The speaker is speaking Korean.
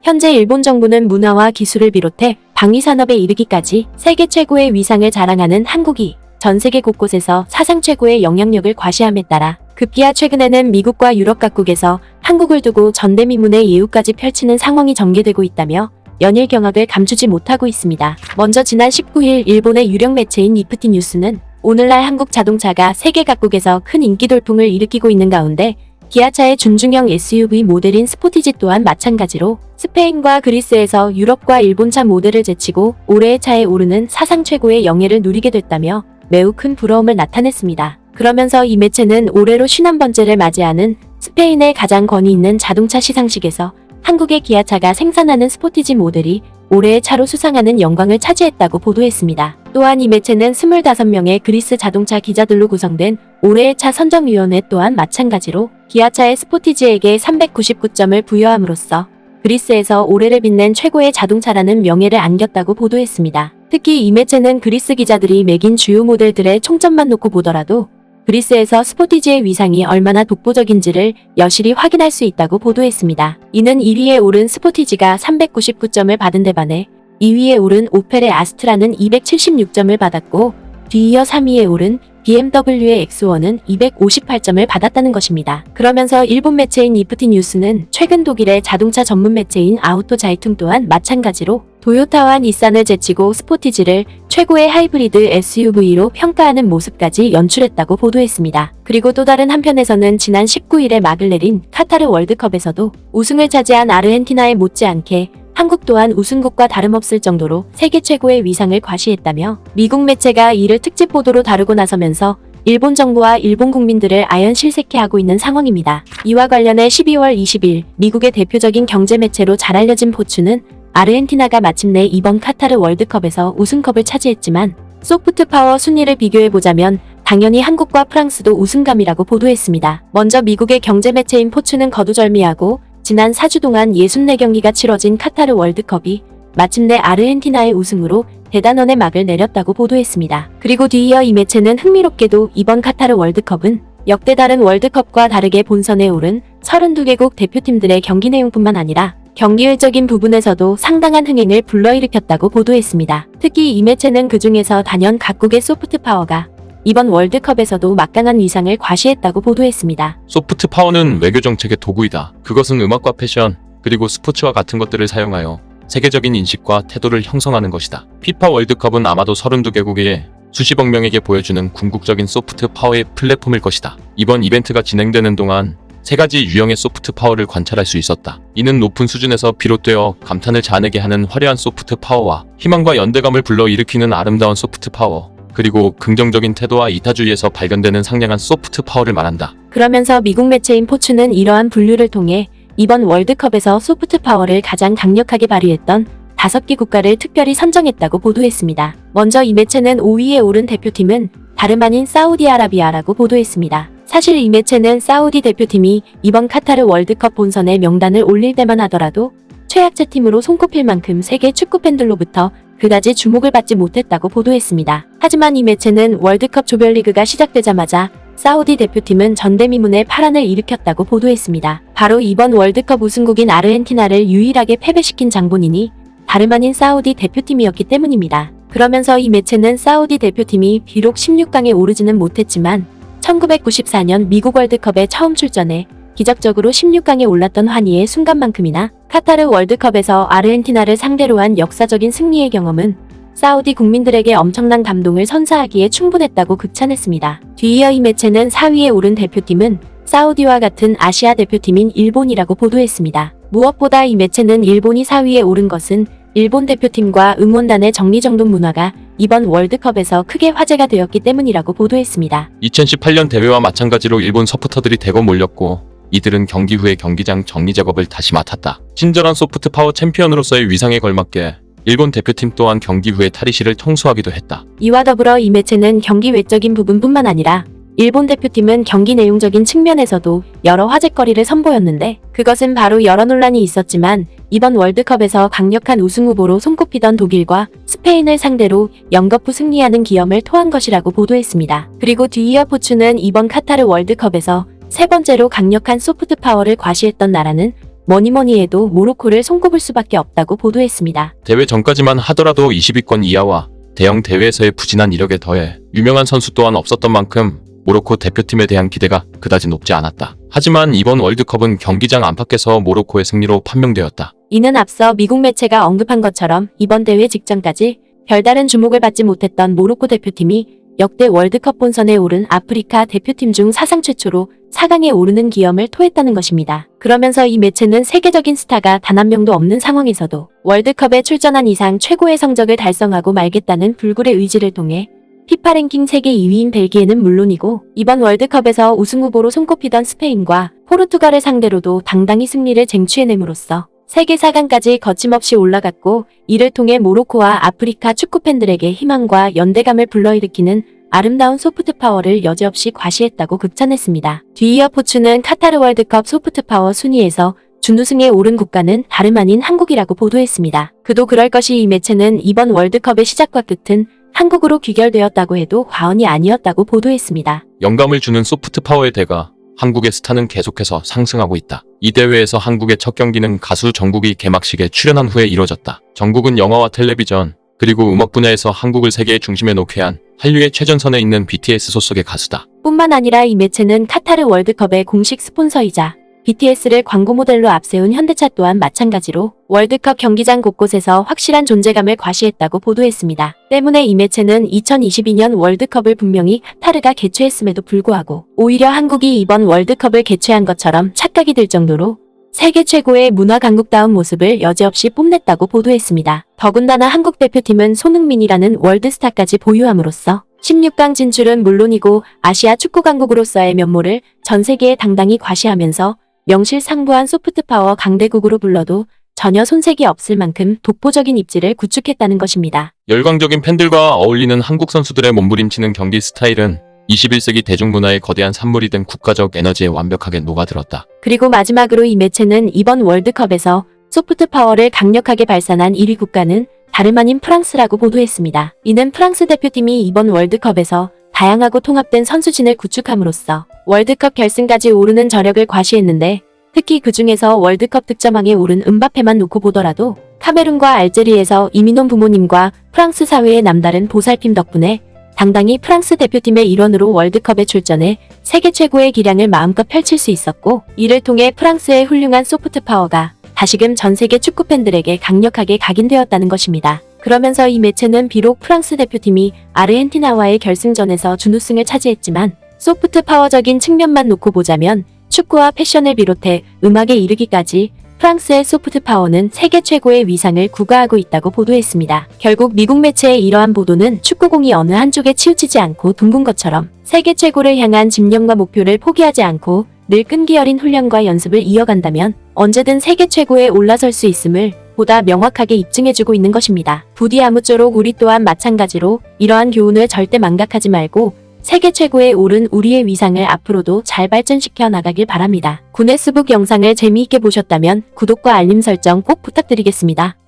현재 일본 정부는 문화와 기술을 비롯해 방위 산업에 이르기까지 세계 최고의 위상을 자랑하는 한국이 전 세계 곳곳에서 사상 최고의 영향력을 과시함에 따라 급기야 최근에는 미국과 유럽 각국에서 한국을 두고 전대미문의 예우까지 펼치는 상황이 전개되고 있다며 연일 경악을 감추지 못하고 있습니다. 먼저 지난 19일 일본의 유력 매체인 니프티 뉴스는 오늘날 한국 자동차가 세계 각국에서 큰 인기 돌풍을 일으키고 있는 가운데 기아차의 준중형 SUV 모델인 스포티지 또한 마찬가지로 스페인과 그리스에서 유럽과 일본차 모델을 제치고 올해의 차에 오르는 사상 최고의 영예를 누리게 됐다며 매우 큰 부러움을 나타냈습니다. 그러면서 이 매체는 올해로 51번째를 맞이하는 스페인의 가장 권위 있는 자동차 시상식에서 한국의 기아차가 생산하는 스포티지 모델이 올해의 차로 수상하는 영광을 차지했다고 보도했습니다. 또한 이 매체는 25명의 그리스 자동차 기자들로 구성된 올해의 차 선정위원회 또한 마찬가지로 기아차의 스포티지에게 399점을 부여함으로써 그리스에서 올해를 빛낸 최고의 자동차라는 명예를 안겼다고 보도했습니다. 특히 이 매체는 그리스 기자들이 매긴 주요 모델들의 총점만 놓고 보더라도 그리스에서 스포티지의 위상이 얼마나 독보적인지를 여실히 확인할 수 있다고 보도했습니다. 이는 1위에 오른 스포티지가 399점을 받은 데 반해 2위에 오른 오펠의 아스트라는 276점을 받았고 뒤이어 3위에 오른 BMW의 X1은 258점을 받았다는 것입니다. 그러면서 일본 매체인 니프티 뉴스는 최근 독일의 자동차 전문 매체인 아우토 자이퉁 또한 마찬가지로 도요타와 닛산을 제치고 스포티지를 최고의 하이브리드 SUV로 평가하는 모습까지 연출했다고 보도했습니다. 그리고 또 다른 한편에서는 지난 19일에 막을 내린 카타르 월드컵에서도 우승을 차지한 아르헨티나에 못지않게 한국 또한 우승국과 다름없을 정도로 세계 최고의 위상을 과시했다며 미국 매체가 이를 특집 보도로 다루고 나서면서 일본 정부와 일본 국민들을 아연 실색해하고 있는 상황입니다. 이와 관련해 12월 20일 미국의 대표적인 경제 매체로 잘 알려진 포추는 아르헨티나가 마침내 이번 카타르 월드컵에서 우승컵을 차지했지만 소프트 파워 순위를 비교해보자면 당연히 한국과 프랑스도 우승감이라고 보도했습니다. 먼저 미국의 경제 매체인 포추는 거두절미하고 지난 4주 동안 64경기가 치러진 카타르 월드컵이 마침내 아르헨티나의 우승으로 대단원의 막을 내렸다고 보도했습니다. 그리고 뒤이어 이 매체는 흥미롭게도 이번 카타르 월드컵은 역대 다른 월드컵과 다르게 본선에 오른 32개국 대표팀들의 경기 내용뿐만 아니라 경기율적인 부분에서도 상당한 흥행을 불러일으켰다고 보도했습니다. 특히 이 매체는 그중에서 단연 각국의 소프트 파워가 이번 월드컵에서도 막강한 위상을 과시했다고 보도했습니다. 소프트 파워는 외교 정책의 도구이다. 그것은 음악과 패션, 그리고 스포츠와 같은 것들을 사용하여 세계적인 인식과 태도를 형성하는 것이다. 피파 월드컵은 아마도 32개국의 수십억 명에게 보여주는 궁극적인 소프트 파워의 플랫폼일 것이다. 이번 이벤트가 진행되는 동안 세 가지 유형의 소프트 파워를 관찰할 수 있었다. 이는 높은 수준에서 비롯되어 감탄을 자아내게 하는 화려한 소프트 파워와 희망과 연대감을 불러일으키는 아름다운 소프트 파워, 그리고 긍정적인 태도와 이타주의에서 발견되는 상냥한 소프트 파워를 말한다. 그러면서 미국 매체인 포추는 이러한 분류를 통해 이번 월드컵에서 소프트 파워를 가장 강력하게 발휘했던 5개 국가를 특별히 선정했다고 보도했습니다. 먼저 이 매체는 5위에 오른 대표팀은 다름 아닌 사우디아라비아라고 보도했습니다. 사실 이 매체는 사우디 대표팀이 이번 카타르 월드컵 본선에 명단을 올릴 때만 하더라도 최약체 팀으로 손꼽힐 만큼 세계 축구 팬들로부터 그다지 주목을 받지 못했다고 보도했습니다. 하지만 이 매체는 월드컵 조별리그가 시작되자마자 사우디 대표팀은 전대미문의 파란을 일으켰다고 보도했습니다. 바로 이번 월드컵 우승국인 아르헨티나를 유일하게 패배시킨 장본인이 다름 아닌 사우디 대표팀이었기 때문입니다. 그러면서 이 매체는 사우디 대표팀이 비록 16강에 오르지는 못했지만 1994년 미국 월드컵에 처음 출전해 기적적으로 16강에 올랐던 환희의 순간만큼이나 카타르 월드컵에서 아르헨티나를 상대로 한 역사적인 승리의 경험은 사우디 국민들에게 엄청난 감동을 선사하기에 충분했다고 극찬했습니다. 뒤이어 이 매체는 4위에 오른 대표팀은 사우디와 같은 아시아 대표팀인 일본이라고 보도했습니다. 무엇보다 이 매체는 일본이 4위에 오른 것은 일본 대표팀과 응원단의 정리정돈 문화가 이번 월드컵에서 크게 화제가 되었기 때문이라고 보도했습니다. 2018년 대회와 마찬가지로 일본 서포터들이 대거 몰렸고 이들은 경기 후에 경기장 정리 작업을 다시 맡았다. 친절한 소프트 파워 챔피언으로서의 위상에 걸맞게 일본 대표팀 또한 경기 후에 탈의실을 청소하기도 했다. 이와 더불어 이 매체는 경기 외적인 부분뿐만 아니라 일본 대표팀은 경기 내용적인 측면에서도 여러 화제거리를 선보였는데 그것은 바로 여러 논란이 있었지만 이번 월드컵에서 강력한 우승 후보로 손꼽히던 독일과 스페인을 상대로 연거푸 승리하는 기염을 토한 것이라고 보도했습니다. 그리고 뒤이어 포추는 이번 카타르 월드컵에서 세 번째로 강력한 소프트 파워를 과시했던 나라는 뭐니뭐니 해도 모로코를 손꼽을 수밖에 없다고 보도했습니다. 대회 전까지만 하더라도 20위권 이하와 대형 대회에서의 부진한 이력에 더해 유명한 선수 또한 없었던 만큼 모로코 대표팀에 대한 기대가 그다지 높지 않았다. 하지만 이번 월드컵은 경기장 안팎에서 모로코의 승리로 판명되었다. 이는 앞서 미국 매체가 언급한 것처럼 이번 대회 직전까지 별다른 주목을 받지 못했던 모로코 대표팀이 역대 월드컵 본선에 오른 아프리카 대표팀 중 사상 최초로 4강에 오르는 기염을 토했다는 것입니다. 그러면서 이 매체는 세계적인 스타가 단 한 명도 없는 상황에서도 월드컵에 출전한 이상 최고의 성적을 달성하고 말겠다는 불굴의 의지를 통해 피파 랭킹 세계 2위인 벨기에는 물론이고 이번 월드컵에서 우승 후보로 손꼽히던 스페인과 포르투갈을 상대로도 당당히 승리를 쟁취해냄으로써 세계 4강까지 거침없이 올라갔고 이를 통해 모로코와 아프리카 축구 팬들에게 희망과 연대감을 불러일으키는 아름다운 소프트 파워를 여지없이 과시했다고 극찬했습니다. 뒤이어 포춘은 카타르 월드컵 소프트 파워 순위에서 준우승에 오른 국가는 다름 아닌 한국이라고 보도했습니다. 그도 그럴 것이 이 매체는 이번 월드컵의 시작과 끝은 한국으로 귀결되었다고 해도 과언이 아니었다고 보도했습니다. 영감을 주는 소프트 파워의 대가 한국의 스타는 계속해서 상승하고 있다. 이 대회에서 한국의 첫 경기는 가수 정국이 개막식에 출연한 후에 이뤄졌다. 정국은 영화와 텔레비전, 그리고 음악 분야에서 한국을 세계의 중심에 놓게 한 한류의 최전선에 있는 BTS 소속의 가수다. 뿐만 아니라 이 매체는 카타르 월드컵의 공식 스폰서이자 BTS를 광고 모델로 앞세운 현대차 또한 마찬가지로 월드컵 경기장 곳곳에서 확실한 존재감을 과시했다고 보도했습니다. 때문에 이 매체는 2022년 월드컵을 분명히 카타르가 개최했음에도 불구하고 오히려 한국이 이번 월드컵을 개최한 것처럼 착각이 들 정도로 세계 최고의 문화 강국다운 모습을 여지없이 뽐냈다고 보도했습니다. 더군다나 한국 대표팀은 손흥민이라는 월드스타까지 보유함으로써 16강 진출은 물론이고 아시아 축구 강국으로서의 면모를 전 세계에 당당히 과시하면서 명실상부한 소프트파워 강대국으로 불러도 전혀 손색이 없을 만큼 독보적인 입지를 구축했다는 것입니다. 열광적인 팬들과 어울리는 한국 선수들의 몸부림치는 경기 스타일은 21세기 대중문화의 거대한 산물이 된 국가적 에너지에 완벽하게 녹아들었다. 그리고 마지막으로 이 매체는 이번 월드컵에서 소프트파워를 강력하게 발산한 1위 국가는 다름 아닌 프랑스라고 보도했습니다. 이는 프랑스 대표팀이 이번 월드컵에서 다양하고 통합된 선수진을 구축함으로써 월드컵 결승까지 오르는 저력을 과시했는데 특히 그 중에서 월드컵 득점왕에 오른 음바페만 놓고 보더라도 카메룬과 알제리에서 이민혼 부모님과 프랑스 사회의 남다른 보살핌 덕분에 당당히 프랑스 대표팀의 일원으로 월드컵에 출전해 세계 최고의 기량을 마음껏 펼칠 수 있었고 이를 통해 프랑스의 훌륭한 소프트 파워가 다시금 전 세계 축구 팬들에게 강력하게 각인되었다는 것입니다. 그러면서 이 매체는 비록 프랑스 대표팀이 아르헨티나와의 결승전에서 준우승을 차지했지만 소프트 파워적인 측면만 놓고 보자면 축구와 패션을 비롯해 음악에 이르기까지 프랑스의 소프트 파워는 세계 최고의 위상을 구가하고 있다고 보도했습니다. 결국 미국 매체의 이러한 보도는 축구공이 어느 한쪽에 치우치지 않고 둥근 것처럼 세계 최고를 향한 집념과 목표를 포기하지 않고 늘 끈기 어린 훈련과 연습을 이어간다면 언제든 세계 최고에 올라설 수 있음을 보다 명확하게 입증해주고 있는 것입니다. 부디 아무쪼록 우리 또한 마찬가지로 이러한 교훈을 절대 망각하지 말고 세계 최고에 오른 우리의 위상을 앞으로도 잘 발전시켜 나가길 바랍니다. 구네스북 영상을 재미있게 보셨다면 구독과 알림 설정 꼭 부탁드리겠습니다.